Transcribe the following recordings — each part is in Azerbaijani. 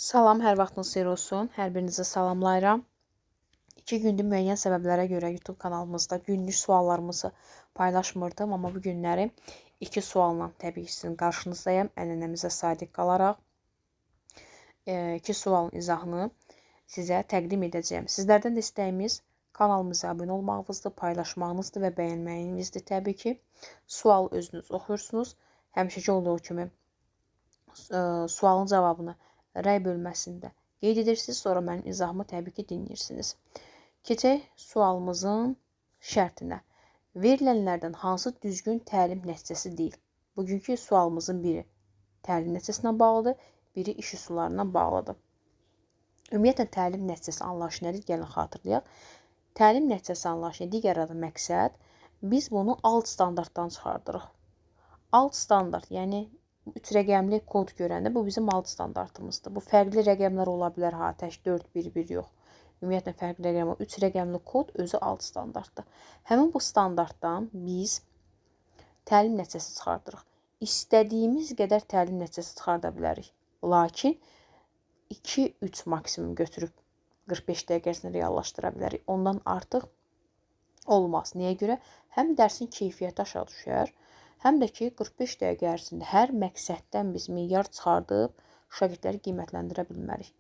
Salam, hər vaxtınız xeyir olsun. Hər birinizi salamlayıram. 2 gündür müəyyən səbəblərə görə YouTube kanalımızda günlük suallarımızı paylaşmırdım, amma bu günləri 2 sualla təbii ki, sizin qarşınızdayım. Ənənəmizə sadiq qalaraq 2 sualın izahını sizə təqdim edəcəyəm. Sizlərdən də istəyimiz kanalımıza abunə olmağınızdır, paylaşmağınızdır və bəyənməyinizdir təbii ki. Sual özünüz oxuyursunuz. Həmişəki olduğu kimi sualın cavabını rəy bölməsində qeyd edirsiniz, sonra mənim izahımı təbii ki, dinləyirsiniz. Keçək sualımızın şərtinə. Verilənlərdən hansı düzgün təlim nəticəsi deyil? Bugünkü sualımızın biri təlim nəticəsinə bağlıdır, biri iş üsullarına bağlıdır. Ümumiyyətlə, təlim nəticəsi anlayışı nədir? Gəlin xatırlayaq. Təlim nəticəsi anlayışı digər adı məqsəd, biz bunu alt standartdan çıxardırıq. Alt standart, yəni 3 rəqəmli kod görəndə bu bizim alt standartımızdır. Bu fərqli rəqəmlər ola bilər, tək 4, 1, 1 yox. Ümumiyyətlə, fərqli rəqəm 3 rəqəmli kod özü alt standartdır. Həmin bu standartdan biz təlim nəticəsi çıxardırıq. İstədiyimiz qədər təlim nəticəsi çıxarda bilərik. Lakin 2-3 maksimum götürüb 45 dəqiqə ərzində reallaşdıra bilərik. Ondan artıq olmaz. Niyə görə? Həm dərsin keyfiyyəti aşağı düşər, həm də ki, 45 dəqiqə ərzində hər məqsəddən biz meyar çıxardıb şagirdləri qiymətləndirə bilmərik.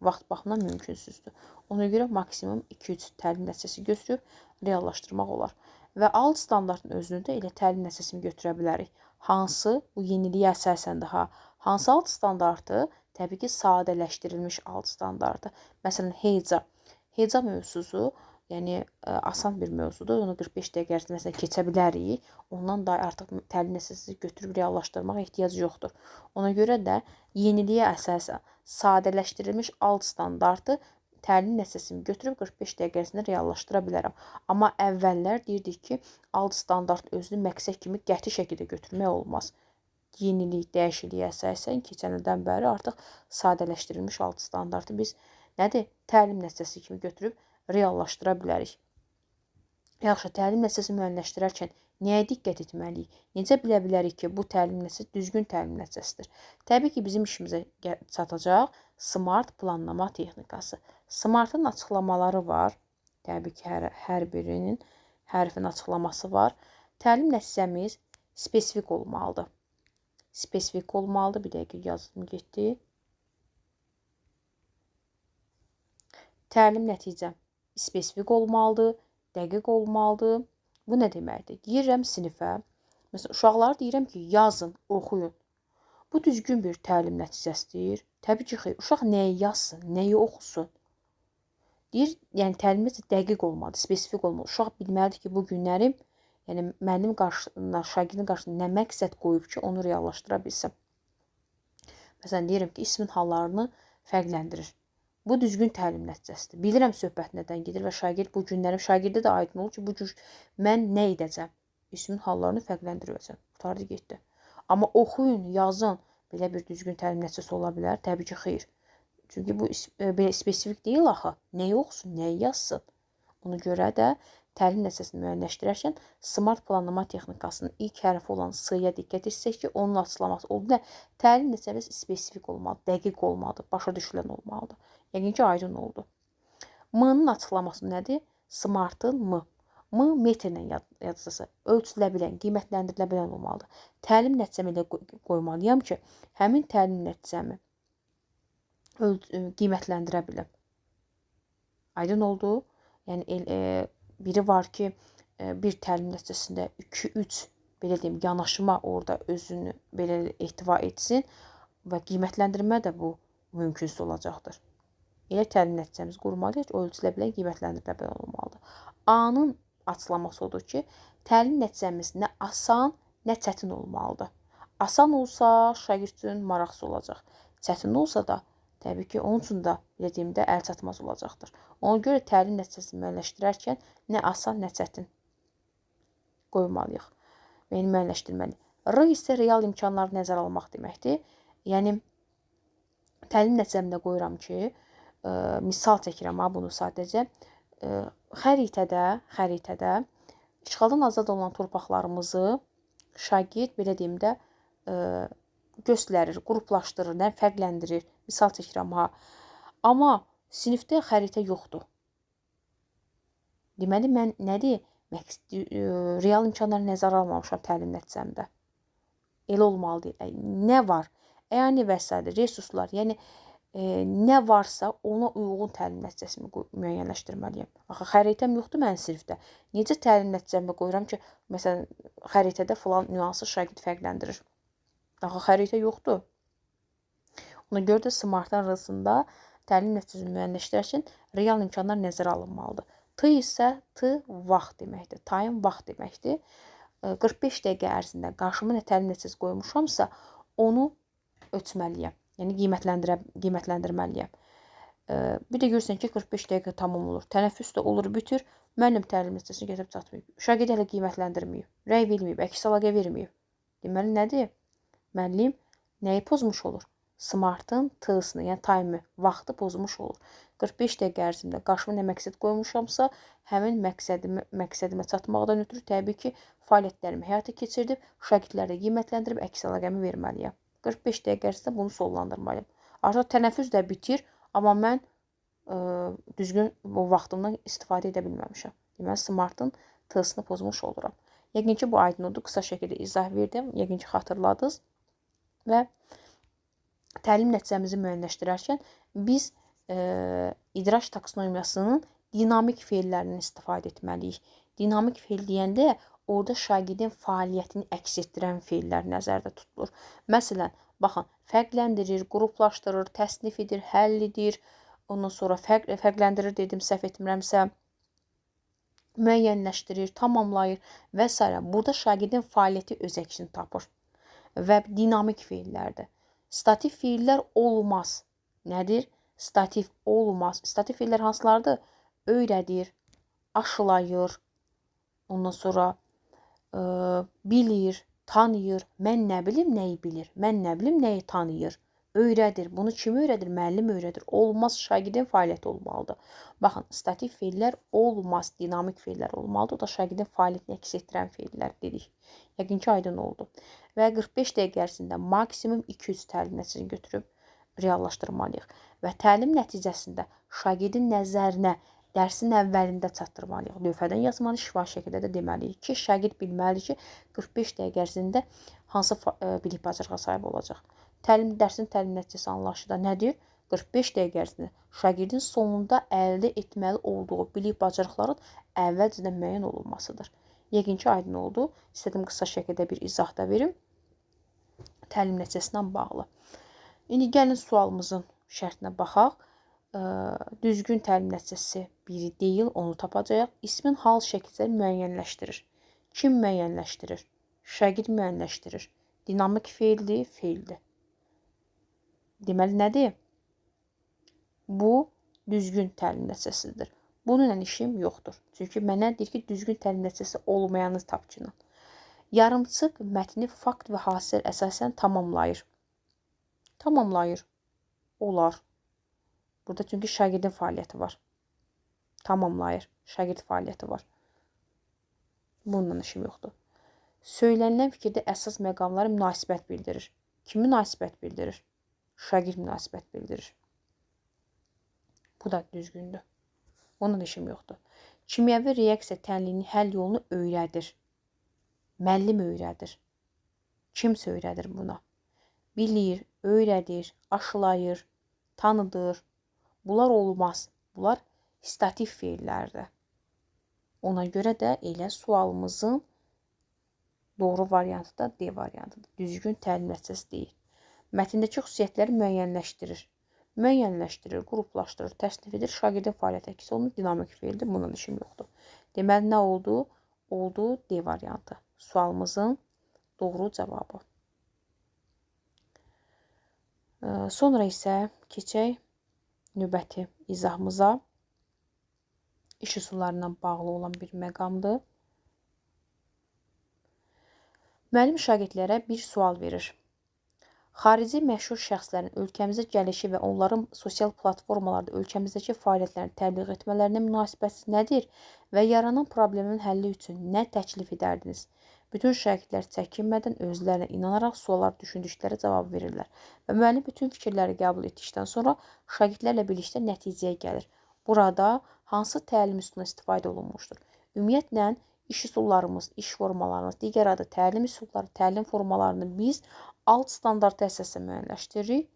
Vaxt baxımından mümkünsüzdür. Ona görə maksimum 2-3 təlim nəticəsi götürüb reallaşdırmaq olar. Və alt standartın özünü də elə təlim nəticəsini götürə bilərik. Hansı, bu yeniliyə əsasən daha, hansı alt standartı? Təbii ki, sadələşdirilmiş alt standartı. Məsələn, heca. Heca mövzusu, yəni asan bir mövzudur. Onu 45 dəqiqə ərzində məsələn keçə bilərik. Ondan da artıq təlim nəticəsi götürüb reallaşdırmağa ehtiyac yoxdur. Ona görə də yeniliyə əsasən sadələşdirilmiş alt standartı təlim nəticəsini götürüb 45 dəqiqə ərzində reallaşdıra bilərəm. Amma əvvəllər deyirdik ki, alt standart özünü məqsəd kimi qəti şəkildə götürmək olmaz. Yenilik, dəyişikliyə əsasən keçən ildən bəri artıq sadələşdirilmiş alt standartı biz nədir? Təlim nəticəsi kimi götürüb reallaşdıra bilərik. Yaxşı, təlim nəticəsini müəyyənləşdirərkən nəyə diqqət etməliyik? Necə bilə bilərik ki, bu təlim nəticəsi düzgün təlim nəticəsidir? Təbii ki, bizim işimizə çatacaq smart planlama texnikası. Smartın açıqlamaları var. Təbii ki, hər birinin hərfin açıqlaması var. Təlim nəticəmiz spesifik olmalıdır. Spesifik olmalıdır. Bir dəqiqə yazılım getdi. Təlim nəticəm spesifik olmalıdır, dəqiq olmalıdır. Bu nə deməkdir? Girirəm sinifə. Məsələn, uşaqlara deyirəm ki, yazın, oxuyun. Bu düzgün bir təlim nəticəsidir. Təbii ki, xeyr. Uşaq nəyi yazsın, nəyi oxusun? Deyir, yəni təlim nəticəsi dəqiq olmalıdır, spesifik olmalıdır. Uşaq bilməlidir ki, bu günləri yəni müəllim qarşısında, şagirdin qarşısında nə məqsəd qoyub ki, onu reallaşdıra bilsin. Məsələn, deyirəm ki, ismin hallarını fərqləndirir. Bu düzgün təlim nəticəsidir. Bilirəm söhbət nədən gedir və şagird bu günləri şagirdə də aydın olur ki, bu cür mən nə edəcəm? İsmin hallarını fərqləndirəcəm. Qurtardı getdi. Amma oxuyun, yazın, belə bir düzgün təlim nəticəsi ola bilər? Təbii ki, xeyr. Çünki bu belə spesifik deyil axı. Nəyi oxusun, nəyi yazsın? Ona görə də təlim nəticəsini müəyyənləşdirərkən smart planlama texnikasının ilk hərfi olan S-ya diqqət etsək ki, onun açıqlaması oldu. Təlim nəticəmiz spesifik olmalıdır, dəqiq olmalıdır, başa düşülən olmalıdır. Yəqin ki, aydın oldu. M-nın açıqlaması nədir? Smartın M. M metrlə yazılsa, ölçülə bilən, qiymətləndirilə bilən olmalıdır. Təlim nəticəmi ilə qoymalıyam ki, həmin təlim nəticəmi qiymətləndirə bilim. Aydın oldu. Yəni, biri var ki, bir təlim nəticəsində 2-3 belə deyim, yanaşma orada özünü belə ehtiva etsin və qiymətləndirmə də bu mümkünsüz olacaqdır. Elə təlim nəticəmizi qurmalıyıq ki, ölçülə bilən, qiymətləndirilə bilən olmalıdır. A-nın açıqlaması odur ki, təlim nəticəmiz nə asan, nə çətin olmalıdır. Asan olsa, şagird üçün maraqsız olacaq. Çətin olsa da, təbii ki, onun üçün də dediyimdə əlçatmaz olacaqdır. Ona görə təlim nəticəsini müəyyənləşdirərkən nə asan, nə çətin qoymalıyıq. Yəni, müəyyənləşdirməliyik. R isə real imkanları nəzərə almaq deməkdir. Yəni, təlim nəticəmdə qoyuram ki, misal çəkirəm bunu sadəcə. Xəritədə işğaldan azad olan torpaqlarımızı şagird, belə deyim də, göstərir, qruplaşdırır, fərqləndirir. Misal çəkirəm ha. Amma sinifdə xəritə yoxdur. Deməli, mən nədir? Real imkanları nəzərə almamışam təlim nəticəmdə. Elə olmalı deyil. Nə var? Yəni vəsaitə, resurslar, yəni nə varsa ona uyğun təlim nəticəsini müəyyənləşdirməliyəm. Axı xəritəm yoxdur mənim sinifdə. Necə təlim nəticəmə qoyuram ki, məsələn, xəritədə filan nüansı şagird fərqləndirir. Axı xəritə yoxdur. Ona görə də Smartın arasında təlim nəticəsini müəyyənləşdirərkən real imkanlar nəzərə alınmalıdır. T isə vaxt deməkdir. Time vaxt deməkdir. 45 dəqiqə ərzində qarşıma nə təlim nəticəsi qoymuşamsa, onu ölçməliyəm. Yəni qiymətləndirməliyəm. Bir də görürsən ki, 45 dəqiqə tamam olur. Tənəffüs də olur, bitir. Müəllim təlim nəticəsini gətirib çatmayıb. Şagird hələ qiymətləndirməyib. Rəy verməyib, əks əlaqə verməyib. Deməli, nədir? Müəllim nəyi pozmuş olur? Smartın T-sını, yəni time-ı, vaxtı pozmuş olur. 45 dəqiqə ərzində qarşıma nə məqsəd qoymuşamsa, həmin məqsədimə çatmaqdan ötürü təbii ki, fəaliyyətlərimi həyata keçirdib, şagirdləri qiymətləndirib, əks əlaqəmi verməliyəm. 45 dəqiqə ərzində bunu sonlandırmalıyam. Artıq tənəffüs də bitir, amma mən düzgün bu vaxtımdan istifadə edə bilməmişəm. Deməli, Smartın T-sını pozmuş oluram. Yəqin ki, bu aydın oldu. Qısa şəkildə izah verdim. Yəqin ki, xatırladınız. Və təlim nəticəmizi müəyyənləşdirərkən biz idraç taksonomiyasının dinamik feillərindən istifadə etməliyik. Dinamik feil deyəndə orada şagirdin fəaliyyətini əks etdirən feillər nəzərdə tutulur. Məsələn, baxın, fərqləndirir, qruplaşdırır, təsnif edir, həll edir, ondan sonra fərqləndirir dedim, səhv etmirəmsə, müəyyənləşdirir, tamamlayır və s. Burada şagirdin fəaliyyəti öz əksini tapır və dinamik feillərdir. Statik feillər olmaz. Nədir? Statik olmaz. Statik feillər hansılardır? Öyrədir, aşılayır, ondan sonra bilir, tanıyır. Mən nə bilim nəyi bilir? Mən nə bilim nəyi tanıyır? Öyrədir. Bunu kim öyrədir? Müəllim öyrədir. Olmaz, şagirdin fəaliyyəti olmalıdır. Baxın, statik feillər olmaz, dinamik feillər olmalıdır. O da şagirdin fəaliyyətini əks etdirən feillər dedik. Yəqin ki, aydın oldu. Və 45 dəqiqə ərzində maksimum 200 təlim nəticəsini götürüb reallaşdırmalıyıq. Və təlim nəticəsində şagirdin nəzərinə dərsin əvvəlində çatdırmalıyıq. Lövhədən yazmalı, şifahi şəkildə də deməliyik ki, şagird bilməlidir ki, 45 dəqiqə ərzində hansı bilik bacarığa sahib olacaq. Dərsin təlim nəticəsi anlayışı da nədir? 45 dəqiqə ərzində şagirdin sonunda əldə etməli olduğu bilik bacarıqların əvvəlcədən müəyyən olunmasıdır. Yəqin ki, aydın oldu. İstədim qısa şəkildə bir izah da verim. Təlim nəticəsindən bağlı. İndi gəlin sualımızın şərtinə baxaq. Düzgün təlim nəticəsi biri deyil, onu tapacağıq. İsmin hal şəkilləri müəyyənləşdirir. Kim müəyyənləşdirir? Şagird müəyyənləşdirir. Dinamik feildir, feildir. Deməli, nədir? Bu, düzgün təlim nəticəsidir. Bununla işim yoxdur. Çünki mənə deyir ki, düzgün təlim nəticəsi olmayanı tapçının. Yarımçıq mətni fakt və hadisələr əsasən tamamlayır. Tamamlayır. Olar. Burada çünki şagirdin fəaliyyəti var. Tamamlayır. Şagird fəaliyyəti var. Bununla işim yoxdur. Söylənilən fikirdə əsas məqamları münasibət bildirir. Kim münasibət bildirir? Şagird münasibət bildirir. Bu da düzgündür. Onun da işim yoxdur. Kimyəvi reaksiya tənliyinin həll yolunu öyrədir. Müəllim öyrədir. Kimsə öyrədir buna. Bilir, öyrədir, aşılayır, tanıdır. Bunlar olmaz. Bunlar statik feillərdir. Ona görə də elə sualımızın doğru variantı da D variantıdır. Düzgün təlim nəticəsi deyil. Mətndəki xüsusiyyətləri müəyyənləşdirir. Müəyyənləşdirir, qruplaşdırır, təsnif edir, şagirdin fəaliyyəti əks olunur, dinamik feildir, bunun işim yoxdur. Deməli, nə oldu? Oldu D variantı. Sualımızın doğru cavabı. Sonra isə keçək növbəti izahımıza. İş üsullarına bağlı olan bir məqamdır. Müəllim şagirdlərə bir sual verir. Xarici məşhur şəxslərin ölkəmizə gəlişi və onların sosial platformalarda ölkəmizdəki fəaliyyətlərini təbliğ etmələrinə münasibətsiz nədir və yaranan problemin həlli üçün nə təklif edərdiniz? Bütün şagirdlər çəkinmədən özlərinə inanaraq suallar düşündükləri cavab verirlər və müəllim bütün fikirləri qəbul etdikdən sonra şagirdlərlə birlikdə nəticəyə gəlir. Burada hansı təlim üsulundan istifadə olunmuşdur? Ümumiyyətlə, iş üsullarımız, iş formalarımız, digər adı təlim üsulları, təlim formalarını biz alt standartı əsasda müəyyənləşdiririk.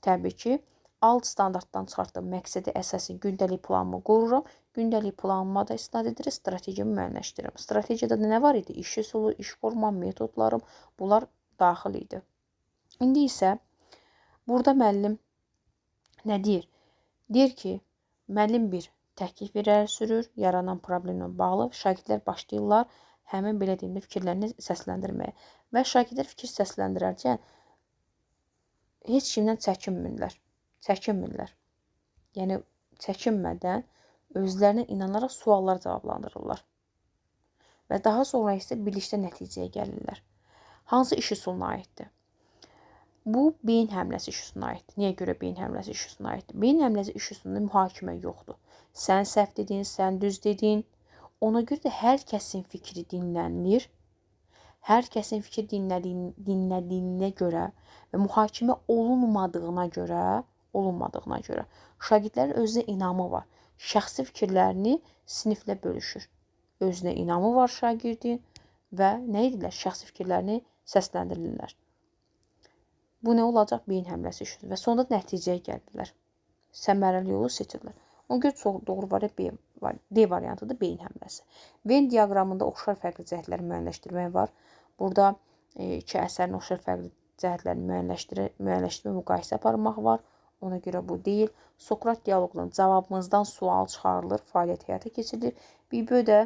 Təbii ki, alt standartdan çıxartdığım məqsədi əsası gündəlik planımı qururam. Gündəlik planıma da istinad edirəm, strategiyamı müəyyənləşdirirəm. Strategiyada nə var idi? İş üsulu, iş formam, metodlarım, bunlar daxil idi. İndi isə burada müəllim nə deyir? Deyir ki, müəllim bir təklif irəli sürür, yaranan problemlə bağlı şagirdlər başlayırlar həmin belə deyim də fikirlərini səsləndirməyə və şagirdlər fikir səsləndirərkən heç kimdən çəkinmirlər. Yəni çəkinmədən özlərinə inanaraq suallar cavablandırırlar. Və daha sonra isə birlikdə nəticəyə gəlirlər. Hansı iş üsuluna aiddir? Bu, beyin həmləsi iş üsuluna aiddir. Niyə görə beyin həmləsi iş üsuluna aiddir? Beyin həmləsi iş üsulunda mühakimə yoxdur. Sən səhv dedin, sən düz dedin. Ona görə də hər kəsin fikri dinlənilir. Hər kəsin fikir dinlədiyinə görə və mühakimə olunmadığına görə şagirdlərin özünə inamı var. Şəxsi fikirlərini siniflə bölüşür. Özünə inamı var şagirdin və nə edirlər? Şəxsi fikirlərini səsləndirirlər. Bu nə olacaq? Beyin həmləsi işidir və sonunda nəticəyə gəlirlər. Səmərəli yolu seçirlər. Ona görə çox doğru var. D variantıdır beyin həmləsi. Venn diaqramında oxşar fərqli cəhətləri müəyyənləşdirmək var. Burada iki əsərin oxşar fərqli cəhətlərini müəyyənləşdirmə, müqayisə aparmaq var. Ona görə bu deyil. Sokrat dialoqundan cavabımızdan sual çıxarılır, fəaliyyət həyata keçirilir. Bir də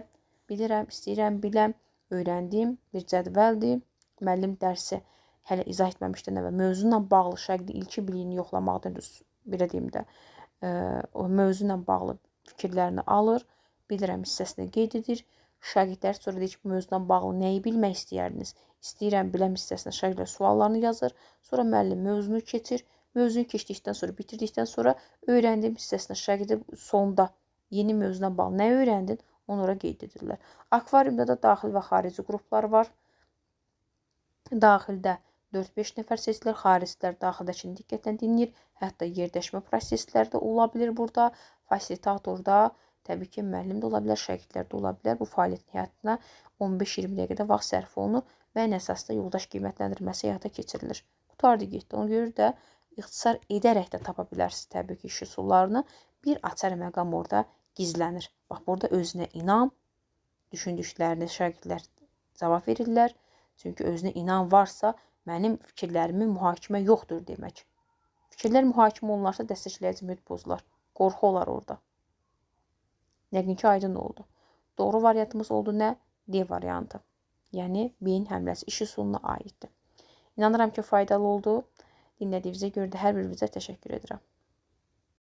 bilirəm, istəyirəm, biləm, öyrəndim, bir cədvəldir. Müəllim dərsi hələ izah etməmişdən əvvəl mövzu ilə bağlı şagirdin ilkin biliyini yoxlamaqdan belə deyim də o mövzu ilə bağlı fikirlərini alır, bilirəm hissəsini qeyd edir. Şagirdlər sonra deyir ki, bu mövzudan bağlı nəyi bilmək istəyərdiniz? İstəyirəm, biləm hissəsinə şagirdlər suallarını yazır. Sonra müəllim mövzunu keçir. Mövzunu keçdikdən sonra, bitirdikdən sonra öyrəndiyim hissəsinə şagirdə sonda yeni mövzuna bağlı nə öyrəndin? Onu ora qeyd edirlər. Akvariumda da daxil və xarici qruplar var. Daxildə 4-5 nəfər seçilir, xaricilər daxildəkini diqqətlə dinləyir. Hətta yerləşmə prosesləri də ola bilir burada. Fasilitatorda təbii ki, müəllim də ola bilər, şagirdlər də ola bilər. Bu fəaliyyətin həyatına 15-20 dəqiqədə vaxt sərf olunur və ən əsasda yoldaş qiymətləndirməsi həyata keçirilir. Qutardı getdi. Ona görə də ixtisar edərək də tapa bilərsiniz təbii ki, iş üsullarını. Bir açar məqam orada gizlənir. Bax, burada özünə inam, düşündüklərini şagirdlər cavab verirlər. Çünki özünə inam varsa, mənim fikirlərimin mühakimə yoxdur demək. Fikirlər mühakimə olunarsa dəstəkləyici mühit pozular. Qorxu olar orada. Yəqin ki, aydın oldu. Doğru variantımız oldu nə? D variantı. Yəni, beyin həmləsi iş üsuluna aiddir. İnanıram ki, faydalı oldu. Dinlədiyinizə görə də hər birinizə təşəkkür edirəm.